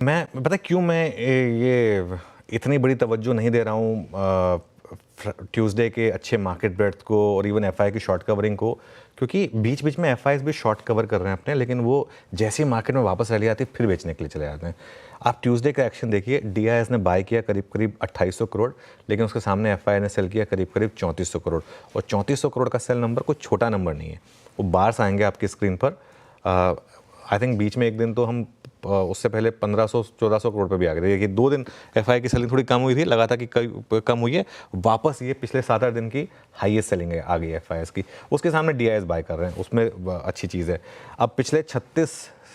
मैं पता है क्यों मैं ये इतनी बड़ी तवज्जो नहीं दे रहा हूँ ट्यूसडे के अच्छे मार्केट ब्रेड्थ को और इवन एफआई की शॉर्ट कवरिंग को, क्योंकि बीच बीच में एफआईज भी शॉर्ट कवर कर रहे हैं अपने, लेकिन वो जैसे ही मार्केट में वापस रैली आती है फिर बेचने के लिए चले जाते हैं। आप ट्यूसडे का एक्शन देखिए, डीआईएस ने बाय किया करीब करीब 2800 करोड़, लेकिन उसके सामने एफआई ने सेल किया करीब करीब 3400 करोड़। और 3400 करोड़ का सेल नंबर कोई छोटा नंबर नहीं है, वो बार्स आएंगे आपकी स्क्रीन पर। आई थिंक बीच में एक दिन तो हम उससे पहले 1500-1400 करोड़ पे भी आ गए थे। कि 2 दिन एफआई की सेलिंग थोड़ी कम हुई थी, लगा था कि कम हुई है, वापस ये पिछले 7-8 दिन की हाईएस्ट सेलिंग है आ गई एफआईएस की। उसके सामने डीआईएस बाय कर रहे हैं, उसमें अच्छी चीज़ है। अब पिछले 36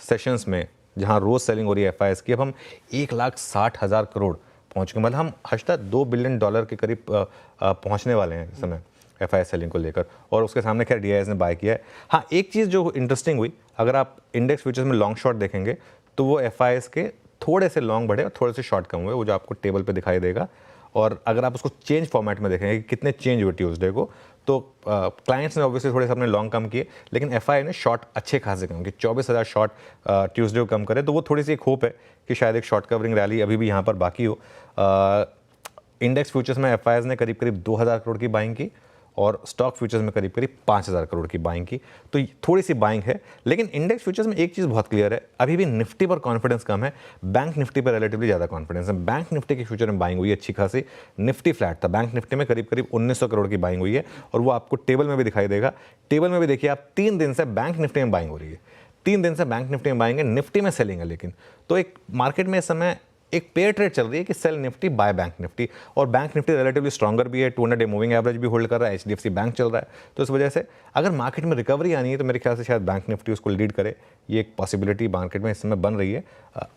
सेशंस में जहां रोज सेलिंग हो रही है एफआईएस की, अब हम 1,60,000 करोड़ पहुँच गए, मतलब हम हश्ता $2 बिलियन के करीब पहुँचने वाले हैं इस समय एफआईएस सेलिंग को लेकर। और उसके सामने खैर डीआईएस ने बाय किया है। हाँ, एक चीज़ जो इंटरेस्टिंग हुई, अगर आप इंडेक्स फ्यूचर्स में लॉन्ग शॉर्ट देखेंगे तो वो एफआईएस के थोड़े से लॉन्ग बढ़े और थोड़े से शॉर्ट कम हुए, वो जो आपको टेबल पे दिखाई देगा। और अगर आप उसको चेंज फॉर्मेट में देखेंगे कि कितने चेंज हुए ट्यूसडे को, तो क्लाइंट्स ने ऑब्वियसली थोड़े से अपने लॉन्ग कम किए, लेकिन एफआई ने शॉर्ट अच्छे खासे कम किए। 24,000 शॉर्ट ट्यूसडे को कम करे, तो वो थोड़ी सी एक होप है कि शायद एक शॉर्ट कवरिंग रैली अभी भी यहाँ पर बाकी हो। इंडेक्स फ्यूचर्स में एफआईएस ने करीब करीब 2,000 करोड़ की बाइंग की और स्टॉक फ्यूचर्स में करीब करीब 5,000 करोड़ की बाइंग की, तो थोड़ी सी बाइंग है। लेकिन इंडेक्स फ्यूचर्स में एक चीज़ बहुत क्लियर है, अभी भी निफ्टी पर कॉन्फिडेंस कम है, बैंक निफ्टी पर रिलेटिवली ज़्यादा कॉन्फिडेंस है। बैंक निफ्टी के फ्यूचर में बाइंग हुई है अच्छी खासी, निफ्टी फ्लैट था, बैंक निफ्टी में करीब करीब 1900 करोड़ की बाइंग हुई है, और वो आपको टेबल में भी दिखाई देगा। टेबल में भी देखिए आप, 3 दिन से बैंक निफ्टी में बाइंग हो रही है, 3 दिन से बैंक निफ्टी में बाइंग है, निफ्टी में सेलिंग है। लेकिन तो एक मार्केट में इस समय एक पेयर ट्रेड चल रही है कि sell Nifty buy Bank Nifty, और बैंक निफ्टी रिलेटिवली स्ट्रॉन्गर भी है, 200 डे मूविंग एवरेज भी होल्ड कर रहा है, एचडीएफसी बैंक चल रहा है। तो इस वजह से अगर मार्केट में रिकवरी आनी है तो मेरे ख्याल से शायद बैंक निफ्टी उसको लीड करे, ये एक पॉसिबिलिटी मार्केट में इस समय बन रही है।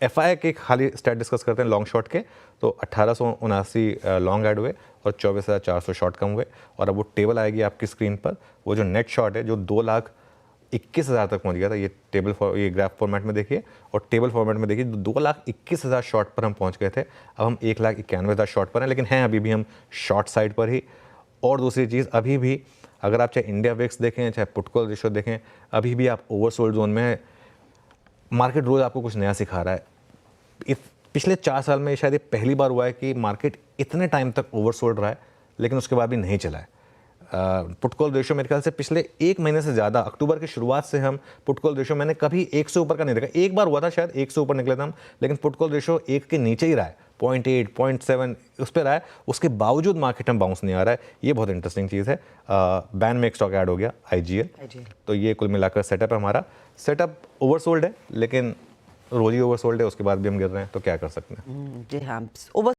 एफआई के खाली स्टैट डिस्कस करते हैं लॉन्ग शॉर्ट के, तो 1879 लॉन्ग ऐड हुए और 24,400 शॉर्ट कम हुए। और अब वो टेबल आएगी आपकी स्क्रीन पर, वो जो नेट शॉर्ट है जो 2,21,000 तक पहुंच गया था, ये ग्राफ फॉर्मेट में देखिए और टेबल फॉर्मेट में देखिए, 2,21,000 शॉर्ट पर हम पहुंच गए थे। अब हम 1,91,000 शॉर्ट पर हैं, लेकिन हैं अभी भी हम शॉर्ट साइड पर ही। और दूसरी चीज़, अभी भी अगर आप चाहे इंडिया विक्स देखें चाहे पुट कॉल रेशियो देखें, अभी भी आप ओवरसोल्ड जोन में है। मार्केट रोज आपको कुछ नया सिखा रहा है। पिछले 4 साल में शायद ये पहली बार हुआ है कि मार्केट इतने टाइम तक ओवरसोल्ड रहा है, लेकिन उसके बाद भी नहीं चला है। पुट कॉल रेशियो मेरे ख्याल से पिछले 1 महीने से ज़्यादा, अक्टूबर की शुरुआत से हम पुट कॉल रेशियो मैंने कभी 1 से ऊपर का नहीं देखा। एक बार हुआ था शायद 1 से ऊपर निकले थे हम, लेकिन पुट कॉल रेशियो 1 के नीचे ही रहा है, 0.8 0.7 उस पर रहा है। उसके बावजूद मार्केट में बाउंस नहीं आ रहा है, ये बहुत इंटरेस्टिंग चीज़ है। बैन में एक स्टॉक ऐड हो गया आईजीएल, तो ये कुल मिलाकर सेटअप है हमारा। सेटअप ओवरसोल्ड है, लेकिन रोज ही ओवरसोल्ड है, उसके बाद भी हम गिर रहे हैं, तो क्या कर सकते हैं। जी हाँ, ओवर